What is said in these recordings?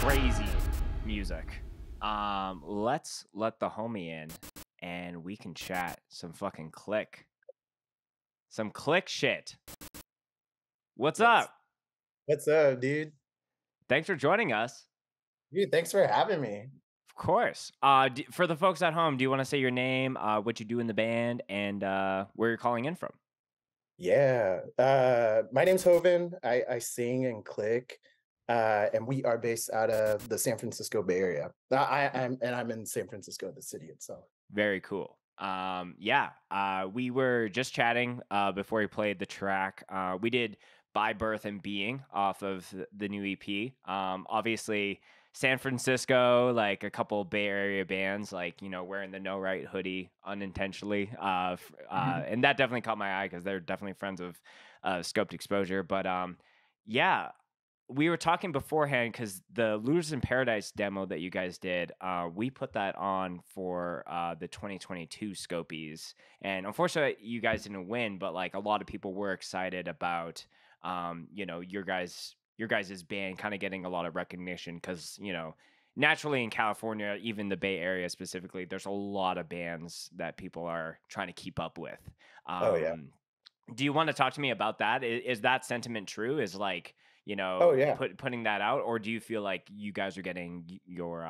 crazy music. Let's let the homie in and we can chat some fucking click. Some click shit. What's Yes. up? What's up, dude? Thanks for joining us. Dude, thanks for having me. Of course. For the folks at home, do you want to say your name, what you do in the band, and where you're calling in from? Yeah. My name's Joven. I sing and click. And we are based out of the San Francisco Bay Area. I'm in San Francisco, the city itself. Very cool. We were just chatting before we played the track. We did By Birth and Being off of the new EP. Obviously, San Francisco, like a couple Bay Area bands, like, you know, wearing the No Right hoodie unintentionally. And that definitely caught my eye because they're definitely friends of Scoped Exposure. But yeah, we were talking beforehand because the Looters in Paradise demo that you guys did, we put that on for the 2022 Scopies, and unfortunately, you guys didn't win. But like a lot of people were excited about, you know, your guys' band kind of getting a lot of recognition because you know, naturally in California, even the Bay Area specifically, there's a lot of bands that people are trying to keep up with. Oh yeah. Do you want to talk to me about that? Is that sentiment true? Is like, you Oh know, yeah. putting that out, or do you feel like you guys are getting your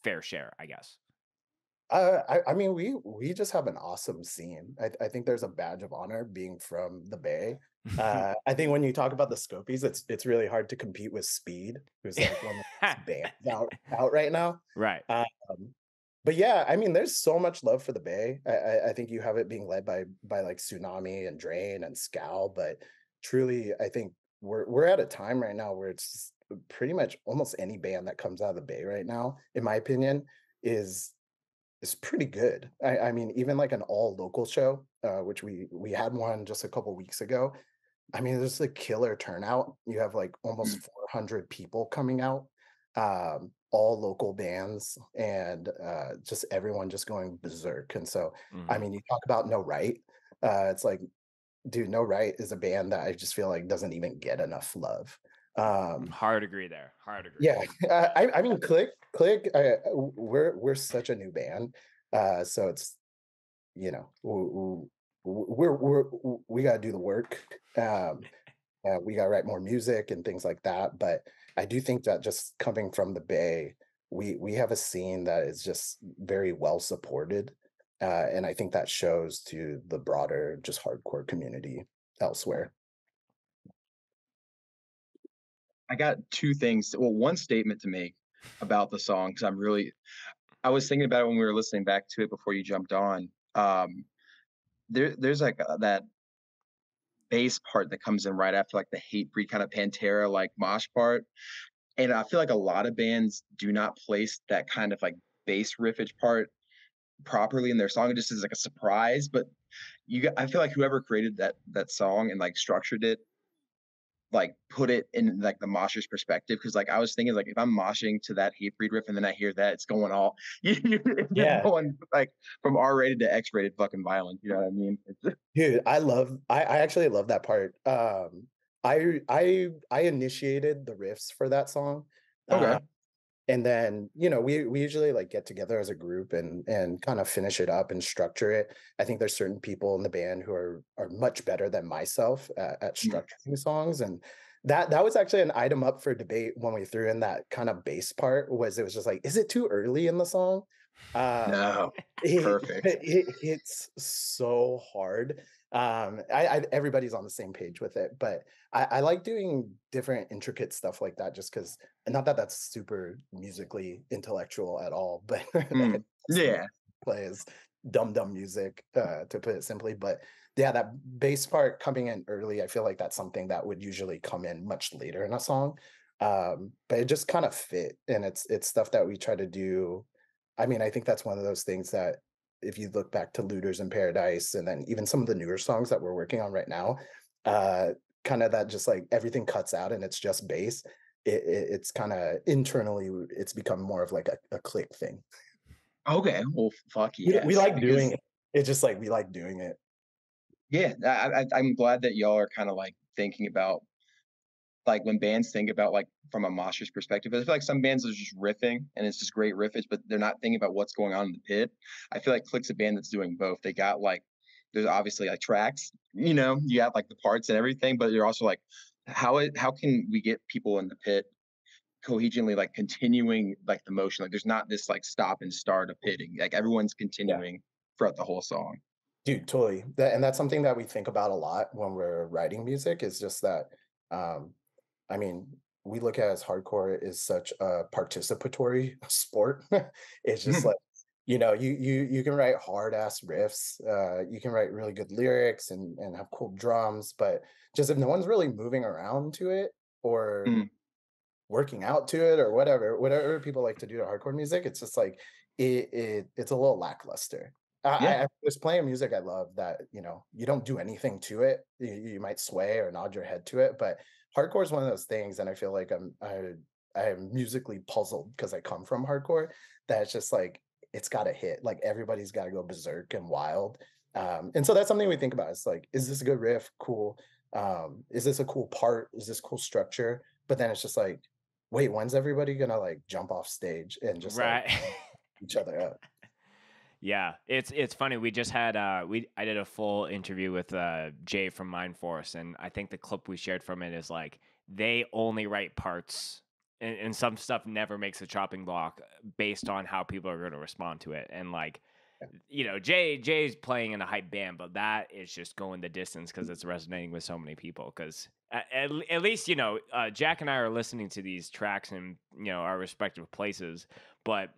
fair share, I guess? I mean, we just have an awesome scene. I think there's a badge of honor being from the Bay. I think when you talk about the Scopies, it's really hard to compete with Speed, who's like one of the best bands out right now. Right. Um, but yeah, I mean, there's so much love for the Bay. I think you have it being led by like Tsunami and Drain and Scowl, but truly, I think we're at a time right now where it's pretty much almost any band that comes out of the Bay right now, in my opinion, is is pretty good. I mean, even like an all local show, which we had one just a couple weeks ago. I mean, there's a killer turnout. You have like almost Mm. 400 people coming out, all local bands, and just everyone just going berserk. And so, I Mhm. mean, you talk about No Right. It's like, dude, No Right is a band that I just feel like doesn't even get enough love. Um, Hard agree there. Hard agree. yeah, I mean, Click. We're such a new band, so it's you know we got to do the work. We got to write more music and things like that. But I do think that just coming from the Bay, we have a scene that is just very well supported, and I think that shows to the broader just hardcore community elsewhere. I got two things. Well, one statement to make about the song because I was thinking about it when we were listening back to it before you jumped on. There's like that bass part that comes in right after like the hate breed kind of Pantera like mosh part, and I feel like a lot of bands do not place that kind of like bass riffage part properly in their song. It just is like a surprise, but I feel like whoever created that song and like structured it like put it in like the mosher's perspective because like I was thinking like if I'm moshing to that Hatebreed riff and then I hear that it's going all it's Yeah, going like from R-rated to X-rated fucking violent. You know what I mean? dude, I actually love that part. I initiated the riffs for that song. Okay. Uh, and then, you know, we usually like get together as a group and kind of finish it up and structure it. I think there's certain people in the band who are much better than myself at Mm. structuring songs. And that was actually an item up for debate when we threw in that kind of bass part, was it was just like, is it too early in the song? Um, No. it, Perfect. it hits so hard. Everybody's on the same page with it, but I like doing different intricate stuff like that just because, not that that's super musically intellectual at all, but Mm. Yeah. plays dumb music, to put it simply. But yeah, that bass part coming in early, I feel like that's something that would usually come in much later in a song. But it just kind of fit, and it's stuff that we try to do. I mean, I think that's one of those things that if you look back to Looters in Paradise and then even some of the newer songs that we're working on right now, uh, kind of that just like everything cuts out and it's just bass. It's kind of internally, it's become more of like a click thing. Okay. Well, fuck We yes. like doing Because it. It's just like we like doing it. yeah, I'm glad that y'all are kind of like thinking about like when bands think about like from a mosher's perspective, I feel like some bands are just riffing and it's just great riffage, but they're not thinking about what's going on in the pit. I feel like Click's a band that's doing both. They got like there's obviously like tracks, you have like the parts and everything, but you're also like how can we get people in the pit cohesively like continuing like the motion? Like there's not this like stop and start of pitting. Like everyone's Yeah. continuing throughout the whole song. Dude, totally. And that's something that we think about a lot when we're writing music is just that, um, I mean, we look at it as hardcore is such a participatory sport. It's just like, you can write hard ass riffs, you can write really good lyrics and have cool drums, but just if no one's really moving around to it or Mm, working out to it or whatever people like to do to hardcore music, it's just like it's a little lackluster. yeah. I was playing music I love that, you don't do anything to it. You might sway or nod your head to it, but hardcore is one of those things, and I feel like I am musically puzzled because I come from hardcore, that it's just like it's got to hit. Like everybody's got to go berserk and wild. And so that's something we think about. It's like, is this a good riff? Cool. Is this a cool part? Is this cool structure? But then it's just like, wait, when's everybody gonna like jump off stage and just like Right. each other up? Yeah, it's funny. We just had I did a full interview with Jay from Mind Force, and I think the clip we shared from it is like they only write parts, and some stuff never makes a chopping block based on how people are going to respond to it. And like, Jay's playing in a hype band, but that is just going the distance because it's resonating with so many people. Because at least Jack and I are listening to these tracks in our respective places, but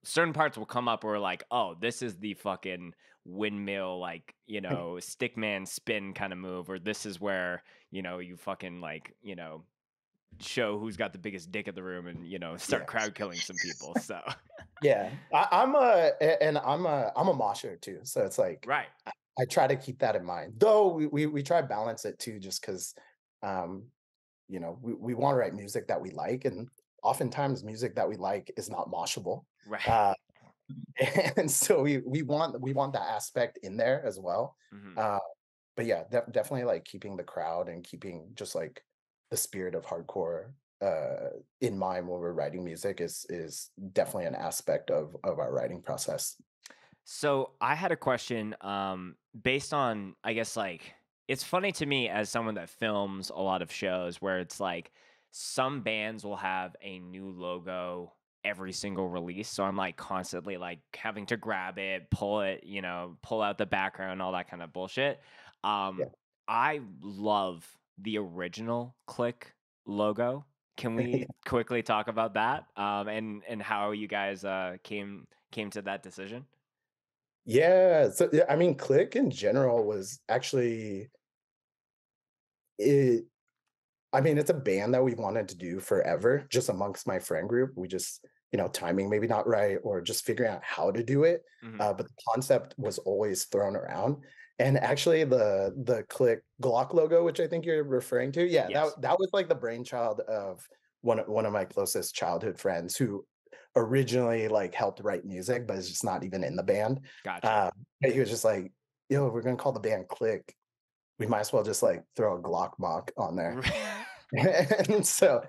certain parts will come up where we're like, oh, this is the fucking windmill, like, stickman spin kind of move, or this is where, you fucking like, show who's got the biggest dick in the room and, start Yeah. crowd killing some people. So, Yeah. I'm a mosher too. So it's like right. I try to keep that in mind. Though we try to balance it too, just because we want to write music that we like, and oftentimes music that we like is not moshable. Right. Uh, and so we want that aspect in there as well. Hmm. Uh, but yeah, definitely like keeping the crowd and keeping just like the spirit of hardcore in mind when we're writing music is definitely an aspect of our writing process. So I had a question, based on, I guess, like, it's funny to me as someone that films a lot of shows where it's like some bands will have a new logo every single release. So I'm like constantly like having to grab it, pull it, pull out the background, all that kind of bullshit. Yeah. I love the original Click logo. Can we quickly talk about that? And how you guys came to that decision? Yeah, so yeah, I mean, Click in general was actually it. I mean, it's a band that we wanted to do forever, just amongst my friend group. We just, timing maybe not right, or just figuring out how to do it. Mhm. But the concept was always thrown around. And actually, the Click Glock logo, which I think you're referring to, yeah, Yes. that was like the brainchild of one of my closest childhood friends who originally like helped write music, but is just not even in the band. Gotcha. Uh, but he was just like, "Yo, we're gonna call the band Click. We might as well just like throw a Glock mock on there." And so,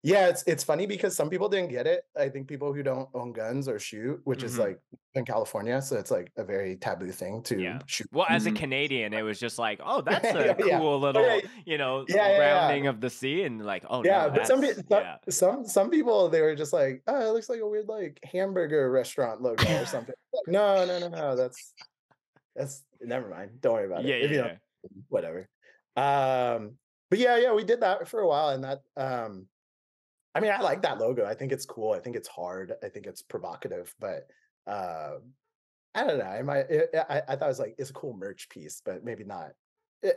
yeah, it's funny because some people didn't get it. I think people who don't own guns or shoot, which is Mhm. like in California, so it's like a very taboo thing to Yeah. shoot Well, as a Mhm. Canadian, it was just like, "Oh, that's a yeah, yeah. cool Oh, yeah, little, yeah, yeah, yeah. rounding of the sea," and like, "Oh, Yeah, no, but some that's" peo yeah. some people, they were just like, "Oh, it looks like a weird, like, hamburger restaurant logo or something." Like, "No, no, no, no, that's never mind. Don't worry about it. Yeah, If yeah, you don't, yeah. whatever." But yeah, we did that for a while, and that, I mean, I like that logo. I think it's cool. I think it's hard. I think it's provocative, but, uh, I don't know. I thought it was like, it's a cool merch piece, but maybe not.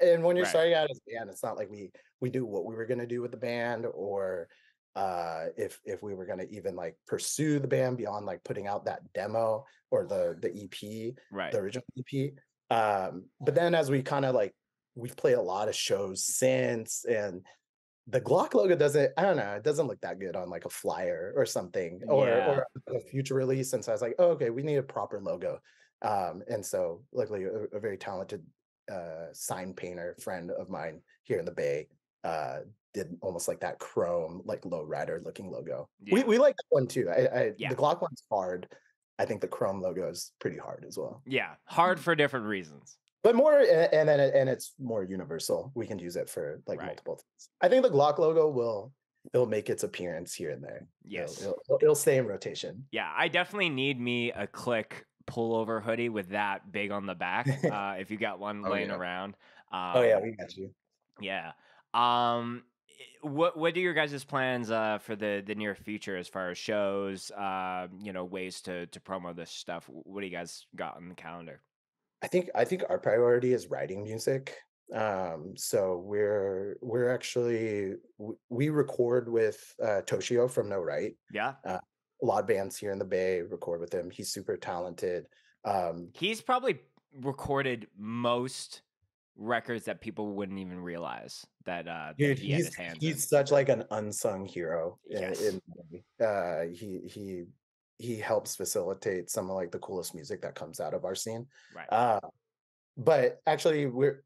And when you're Right. starting out as a band, it's not like we knew what we were gonna do with the band, or if we were gonna even like pursue the band beyond like putting out that demo or the EP, Right. the original EP. But then as we kind of like we've played a lot of shows since, and the Glock logo doesn't, I don't know, it doesn't look that good on like a flyer or something, Yeah. or a future release. And so I was like, oh, okay, we need a proper logo. And so luckily a very talented sign painter friend of mine here in the Bay did almost like that chrome, like lowrider looking logo. Yeah. We like that one too. Yeah. The Glock one's hard. I think the chrome logo is pretty hard as well. Yeah. Hard for different reasons. But more, and it's more universal. We can use it for like Right. multiple things. I think the Glock logo it'll make its appearance here and there. Yes. It'll stay in rotation. Yeah, I definitely need me a Clique pullover hoodie with that big on the back. If you got one laying around. Oh yeah, we got you. Yeah. What are your guys' plans for the near future as far as shows, ways to promo this stuff? What do you guys got on the calendar? I think our priority is writing music. So we're actually we record with Toshio from No Right. Yeah. A lot of bands here in the Bay record with him. He's super talented. He's probably recorded most records that people wouldn't even realize that dude, he had his hands in. He's such like an unsung hero. Yes. He helps facilitate some of like the coolest music that comes out of our scene. Right. But actually we're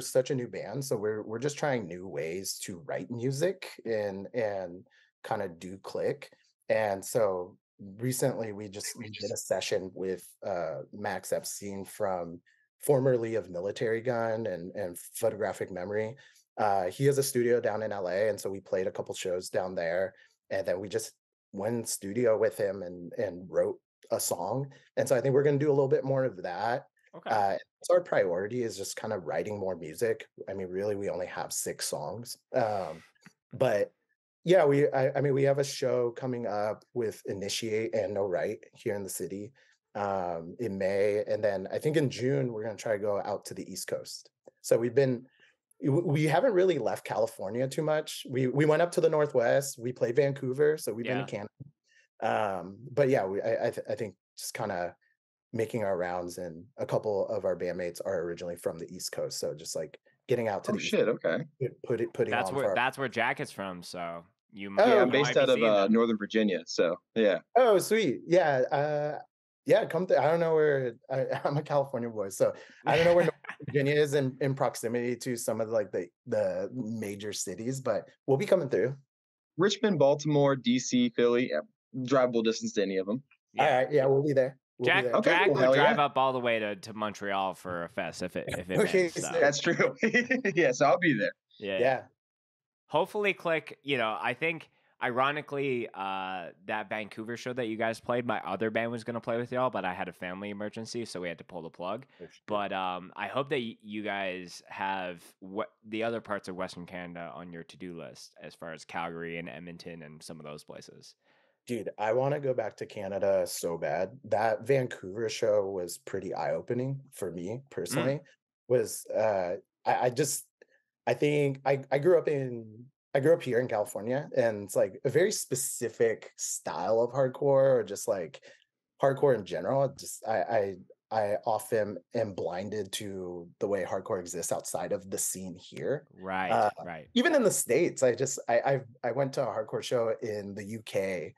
such a new band, so we're just trying new ways to write music and kind of do click. And so recently we did a session with Max Epstein from formerly of Military Gun and Photographic Memory. He has a studio down in LA, and so we played a couple shows down there, and then we just went in studio with him and wrote a song. And so I think we're going to do a little bit more of that. Okay. So our priority is just kind of writing more music. I mean, really, we only have 6 songs. But yeah, we have a show coming up with Initiate and No Right here in the city in May. And then I think in June, we're going to try to go out to the East Coast. So we haven't really left California too much. We went up to the Northwest. We played Vancouver. So we've been to Canada. But yeah, I think just kind of making our rounds, and a couple of our bandmates are originally from the East Coast, so just like getting out to the East Coast, okay. putting that's on that's where Jack is from, so I'm based out of Northern Virginia, so yeah. Oh sweet. Yeah, come I don't know where I'm a California boy, so I don't know where Virginia is in proximity to some of like the major cities, but we'll be coming through. Richmond, Baltimore, DC, Philly, drivable distance to any of them. All right, yeah, we'll be there. Jack would drive up all the way to Montreal for a fest if it meant, so. That's true. Yes, I'll be there. Yeah. Hopefully, Clique. I think ironically, that Vancouver show that you guys played, my other band was going to play with y'all, but I had a family emergency, so we had to pull the plug. But I hope that you guys have the other parts of Western Canada on your to-do list, as far as Calgary and Edmonton and some of those places. Dude, I want to go back to Canada so bad. That Vancouver show was pretty eye-opening for me personally. Was I think I grew up here in California, and it's like a very specific style of hardcore, or just like hardcore in general. Just I often am blinded to the way hardcore exists outside of the scene here. Right. Even in the States, I went to a hardcore show in the UK.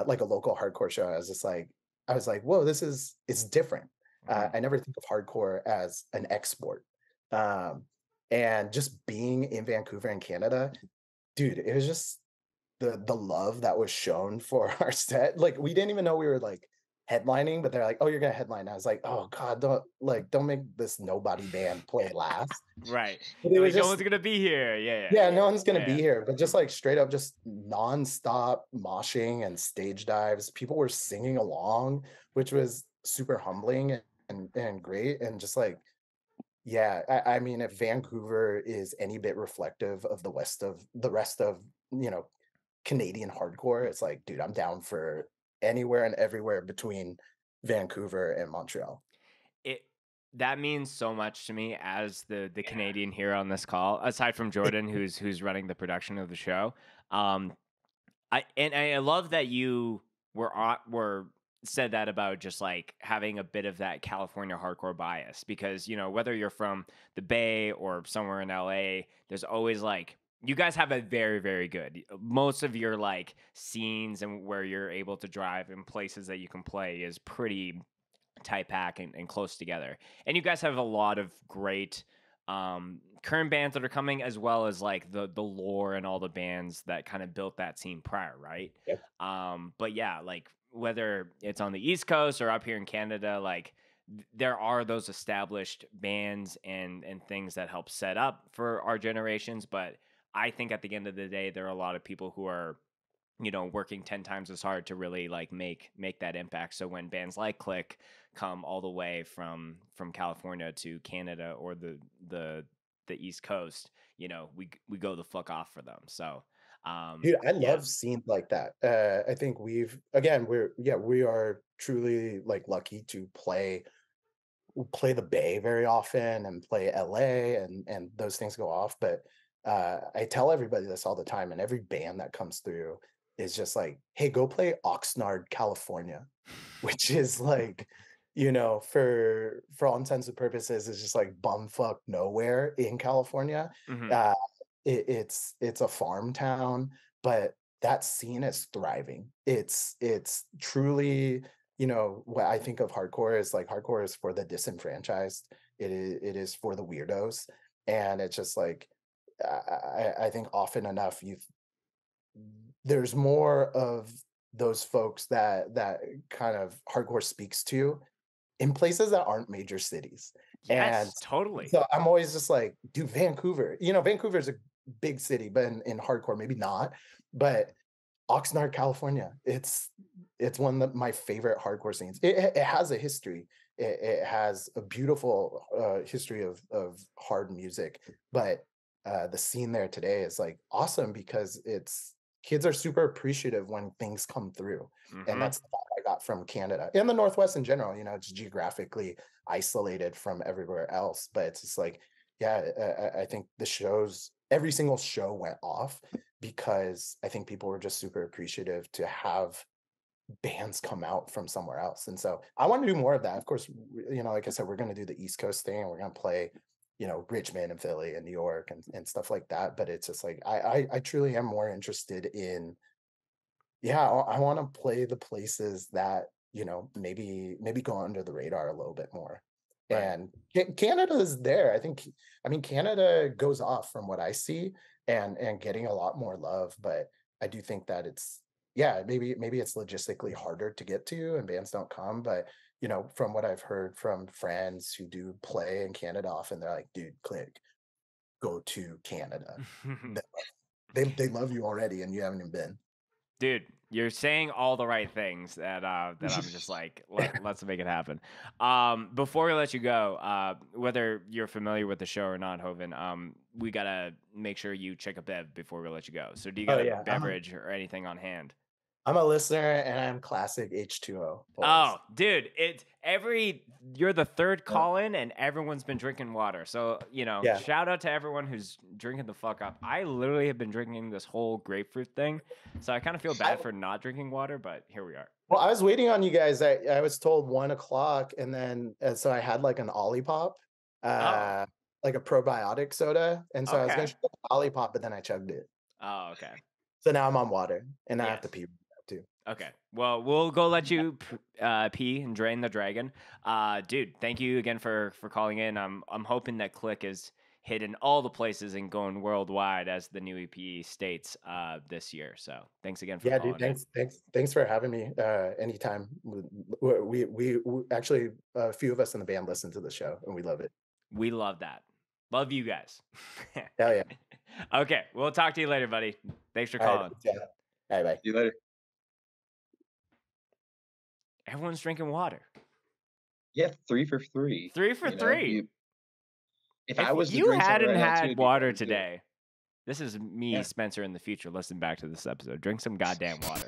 Like a local hardcore show. I was like, whoa, it's different. I never think of hardcore as an export. And just being in Vancouver in Canada, dude, it was just the love that was shown for our set. Like we didn't even know we were like headlining, but they're like, oh, you're gonna headline. I was like, oh god, don't make this nobody band play last. Right. No one's gonna be here. Yeah, no one's gonna be here. But just like straight up, just nonstop moshing and stage dives. People were singing along, which was super humbling and great. And just like, yeah, I mean, if Vancouver is any bit reflective of the rest of Canadian hardcore, it's like, dude, I'm down for anywhere and everywhere between Vancouver and Montreal. That means so much to me as the Canadian here on this call, aside from Jordan, who's running the production of the show. I love that you were said that about just like having a bit of that California hardcore bias, because whether you're from the Bay or somewhere in LA, there's always like, you guys have a very, very good, most of your like scenes and where you're able to drive and places that you can play is pretty tight pack and close together. And you guys have a lot of great current bands that are coming, as well as like the lore and all the bands that kind of built that scene prior, right? Yep. But yeah, like whether it's on the East Coast or up here in Canada, like there are those established bands and things that help set up for our generations. But I think at the end of the day, there are a lot of people who are, you know, working 10 times as hard to really like make that impact. So when bands like CLIQUE come all the way from California to Canada or the East Coast, you know, we go the fuck off for them. So Dude, I yeah. love scenes like that. I think we are truly like lucky to play the Bay very often and play LA, and those things go off. But I tell everybody this all the time, and every band that comes through is just like, hey, go play Oxnard, California, which is like, you know, for all intents and purposes, is just like bumfuck nowhere in California. Mhm. It's a farm town, but that scene is thriving. It's truly, you know, what I think of hardcore is like hardcore is for the disenfranchised. It is for the weirdos, and it's just like I think often enough there's more of those folks that kind of hardcore speaks to in places that aren't major cities. And Yes, totally. so I'm always just like, dude, Vancouver, you know, Vancouver's a big city, but in hardcore, maybe not. But Oxnard, California, it's one of my favorite hardcore scenes. It has a history. It has a beautiful history of hard music, but the scene there today is like awesome because it's kids are super appreciative when things come through, and that's the vibe I got from Canada and the Northwest in general. You know, it's geographically isolated from everywhere else, but it's just like, yeah, I think the shows, every single show went off because I think people were just super appreciative to have bands come out from somewhere else. And so I want to do more of that. Of course, you know, like I said, we're going to do the East Coast thing, and we're going to play, you know, Richmond and Philly and New York and stuff like that. But it's just like, I truly am more interested in, yeah, I want to play the places that, you know, maybe go under the radar a little bit more. Right. And Canada is there. I mean, Canada goes off from what I see, and getting a lot more love. But I do think that it's, yeah, maybe it's logistically harder to get to, and bands don't come. But you know, from what I've heard from friends who do play in Canada, often they're like, dude, CLIQUE, go to Canada. They love you already, and you haven't even been. Dude, you're saying all the right things that that I'm just like, let's make it happen. Before we let you go, whether you're familiar with the show or not, Hoven, we gotta make sure you check a bev before we let you go. So do you got a Yeah, beverage or anything on hand? I'm a listener, and I'm classic H2O. Oh, dude, you're the third call in, and everyone's been drinking water. So, you know, Yeah. shout out to everyone who's drinking the fuck up. I literally have been drinking this whole grapefruit thing. So I kind of feel bad for not drinking water, but here we are. Well, I was waiting on you guys. I was told 1 o'clock, and then so I had like an Olipop, like a probiotic soda, and so I was Okay. gonna shoot an Olipop, but then I chugged it. Oh, okay. So now I'm on water, and I have to Yes. pee too. Okay. Well, we'll go let you pee and drain the dragon. Dude, thank you again for calling in. I'm hoping that CLIQUE is hitting all the places and going worldwide as the new EP states this year. So thanks again for Yeah, calling dude. Thanks for having me. Anytime. We actually, a few of us in the band listen to the show, and we love it. We love that. Love you guys. Hell yeah. Okay. We'll talk to you later, buddy. Thanks for calling. Yeah. All right, bye. See you later. Everyone's drinking water. Yeah, 3 for 3. 3 for 3. If I was to you drink something hadn't right now, too, had it'd be water fun, too. today, this is me, Yeah. Spencer, in the future. Listen back to this episode. Drink some goddamn water.